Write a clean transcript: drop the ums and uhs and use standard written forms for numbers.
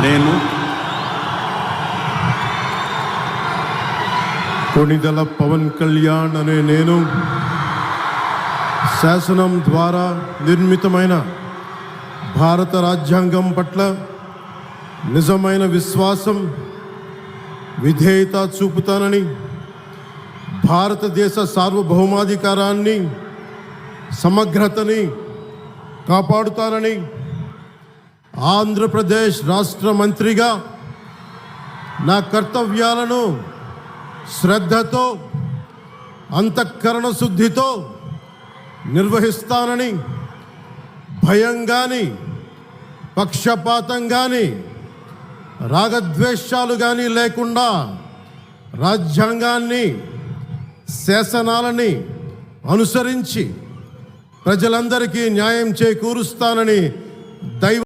నేను కొణిదెల పవన్ కళ్యాణ్ అనే నేను శాసనం ద్వారా నిర్మితమైన భారత రాజ్యాంగం పట్ల నిజమైన విశ్వాసం, విధేయత చూపుతానని, భారతదేశ సార్వభౌమాధికారాన్ని, సమగ్రతని కాపాడుతానని, ఆంధ్రప్రదేశ్ రాష్ట్ర మంత్రిగా నా కర్తవ్యాలను శ్రద్ధతో, అంతఃకరణ శుద్ధితో నిర్వహిస్తానని, భయం కానీ, పక్షపాతం కానీ, రాగద్వేషాలు కానీ లేకుండా రాజ్యాంగాన్ని, శాసనాలని అనుసరించి ప్రజలందరికీ న్యాయం చేకూరుస్తానని దైవ